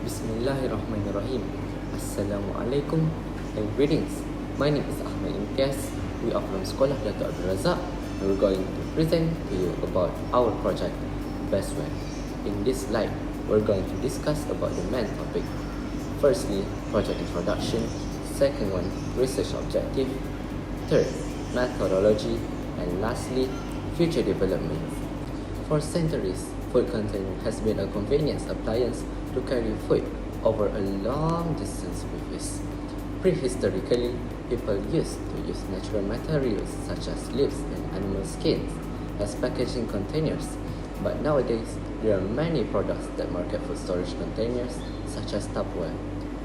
Bismillahirrahmanirrahim. Assalamualaikum and greetings. My name is Ahmad Imtiaz. We are from Sekolah Dato Abdul Razak and we're going to present to you about our project, Bestware. In this slide, we're going to discuss about the main topic. Firstly, project introduction. Second one, research objective. Third, methodology. And lastly, future development. For centuries, food container has been a convenience appliance to carry food over a long distance with ease. Prehistorically, people used to use natural materials such as leaves and animal skins as packaging containers, but nowadays there are many products that market food storage containers such as Tupperware.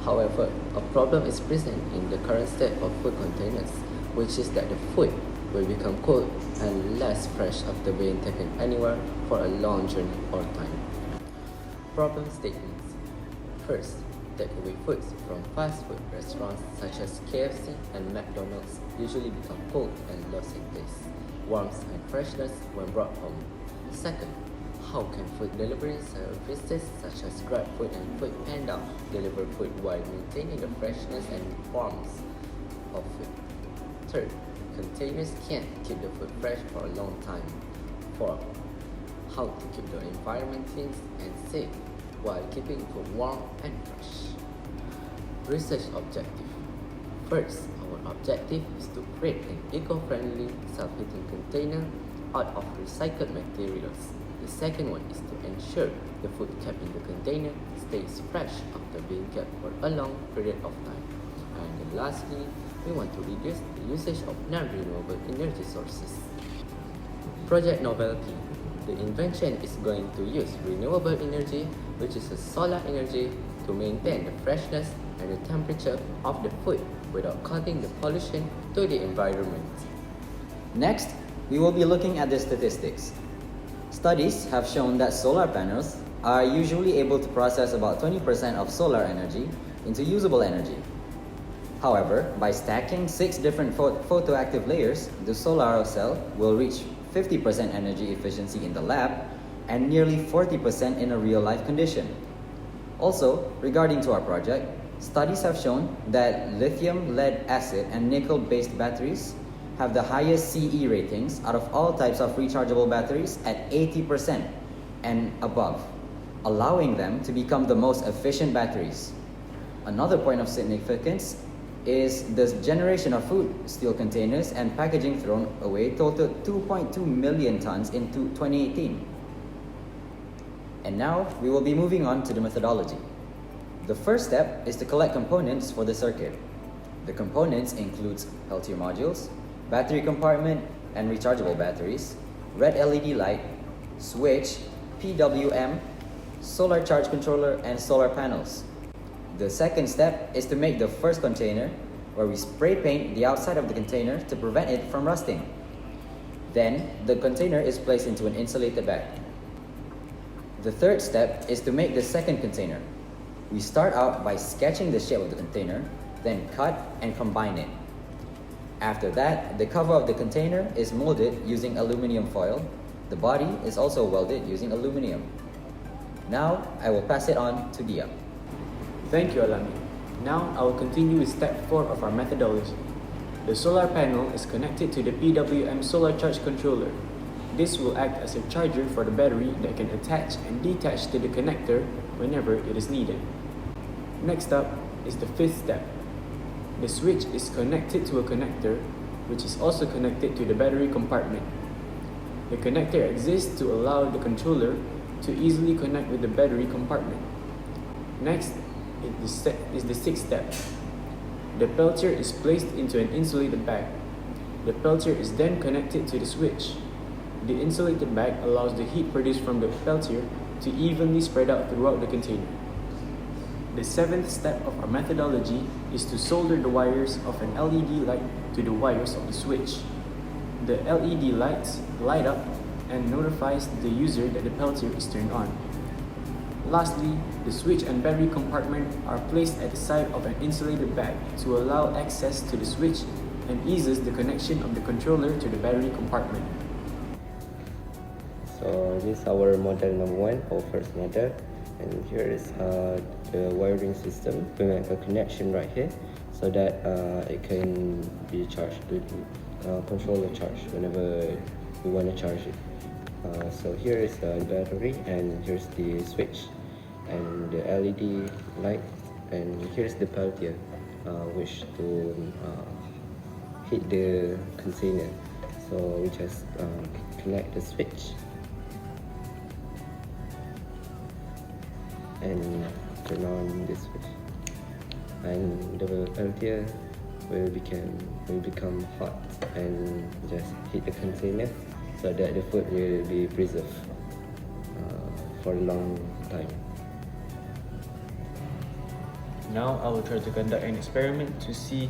However, a problem is present in the current state of food containers, which is that the food will become cold and less fresh after being taken anywhere for a long journey or time. Problem statements. First, takeaway foods from fast food restaurants such as KFC and McDonald's usually become cold and lost in taste, warmth and freshness when brought home. Second, how can food delivery services such as GrabFood and Foodpanda deliver food while maintaining the freshness and warmth of food? Third, containers can't keep the food fresh for a long time. Fourth, how to keep the environment clean and safe while keeping food warm and fresh. Research objective. First, our objective is to create an eco-friendly self-heating container out of recycled materials. The second one is to ensure the food kept in the container stays fresh after being kept for a long period of time. And lastly, we want to reduce the usage of non-renewable energy sources. Project novelty. The invention is going to use renewable energy, which is a solar energy, to maintain the freshness and the temperature of the food without causing the pollution to the environment. Next, we will be looking at the statistics. Studies have shown that solar panels are usually able to process about 20% of solar energy into usable energy. However, by stacking 6 different photoactive layers, the solar cell will reach 50% energy efficiency in the lab and nearly 40% in a real-life condition. Also, regarding to our project, studies have shown that lithium, lead acid, and nickel-based batteries have the highest CE ratings out of all types of rechargeable batteries at 80% and above, allowing them to become the most efficient batteries. Another point of significance is the generation of food, steel containers, and packaging thrown away totaled 2.2 million tons in 2018. And now, we will be moving on to the methodology. The first step is to collect components for the circuit. The components includes Peltier modules, battery compartment and rechargeable batteries, red LED light, switch, PWM, solar charge controller, and solar panels. The second step is to make the first container, where we spray paint the outside of the container to prevent it from rusting. Then, the container is placed into an insulated bag. The third step is to make the second container. We start out by sketching the shape of the container, then cut and combine it. After that, the cover of the container is molded using aluminum foil. The body is also welded using aluminum. Now, I will pass it on to Dia. Thank you, Alami. Now, I will continue with step 4 of our methodology. The solar panel is connected to the PWM solar charge controller. This will act as a charger for the battery that can attach and detach to the connector whenever it is needed. Next up is the fifth step. The switch is connected to a connector, which is also connected to the battery compartment. The connector exists to allow the controller to easily connect with the battery compartment. Next is the sixth step. The Peltier is placed into an insulated bag. The Peltier is then connected to the switch. The insulated bag allows the heat produced from the Peltier to evenly spread out throughout the container. The seventh step of our methodology is to solder the wires of an LED light to the wires of the switch. The LED lights light up and notifies the user that the Peltier is turned on. Lastly, the switch and battery compartment are placed at the side of an insulated bag to allow access to the switch and eases the connection of the controller to the battery compartment. So this is our model number 1, our first model. And here is the wiring system. We have a connection right here so that it can be charged to control the charge whenever we want to charge it. So here is the battery, and here's the switch and the LED light, and here's the peltier which to hit the container. So we just connect the switch and turn on this switch, and the peltier will become hot and just hit the container so that the food will be preserved for a long time. Now I will try to conduct an experiment to see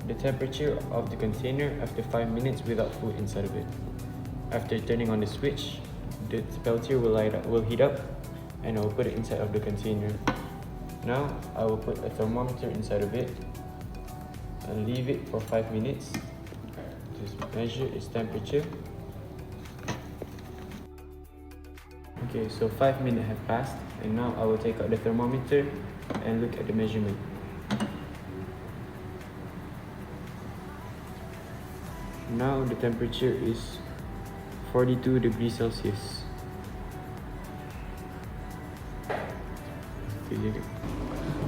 the temperature of the container after 5 minutes without food inside of it. After turning on the switch, the peltier will heat up, and I will put it inside of the container. Now I will put a thermometer inside of it and leave it for 5 minutes to measure its temperature. Okay, so 5 minutes have passed, and now I will take out the thermometer and look at the measurement. Now the temperature is 42 degrees Celsius.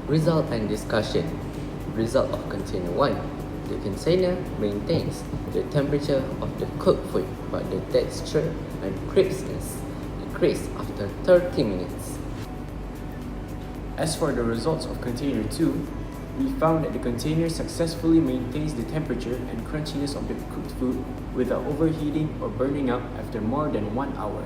Result and discussion. Result of container 1. The container maintains the temperature of the cooked food, but the texture and crispness decrease after 30 minutes. As for the results of container 2, we found that the container successfully maintains the temperature and crunchiness of the cooked food without overheating or burning up after more than 1 hour.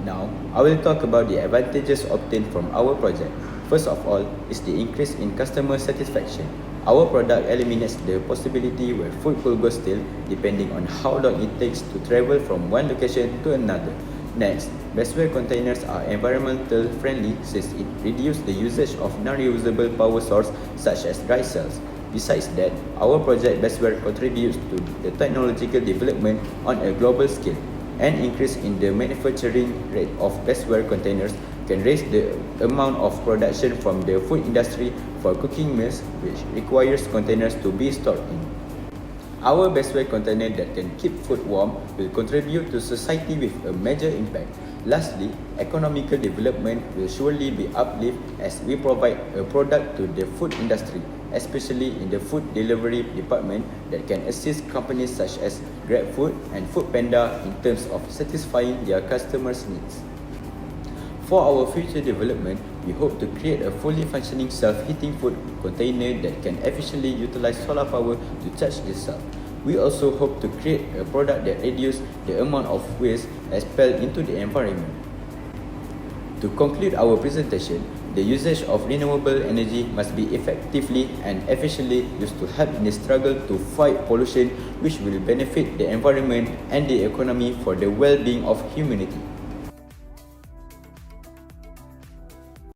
Now, I will talk about the advantages obtained from our project. First of all is the increase in customer satisfaction. Our product eliminates the possibility where food will go stale depending on how long it takes to travel from one location to another. Next, Bestware containers are environmental friendly since it reduces the usage of non-reusable power sources such as dry cells. Besides that, our project Bestware contributes to the technological development on a global scale. An increase in the manufacturing rate of Bestware containers can raise the amount of production from the food industry for cooking meals, which requires containers to be stored in. Our Bestware container that can keep food warm will contribute to society with a major impact. Lastly, economical development will surely be uplifted as we provide a product to the food industry, especially in the food delivery department that can assist companies such as GrabFood and Foodpanda in terms of satisfying their customers' needs. For our future development, we hope to create a fully functioning self-heating food container that can efficiently utilize solar power to charge itself. We also hope to create a product that reduces the amount of waste expelled into the environment. To conclude our presentation, the usage of renewable energy must be effectively and efficiently used to help in the struggle to fight pollution, which will benefit the environment and the economy for the well-being of humanity.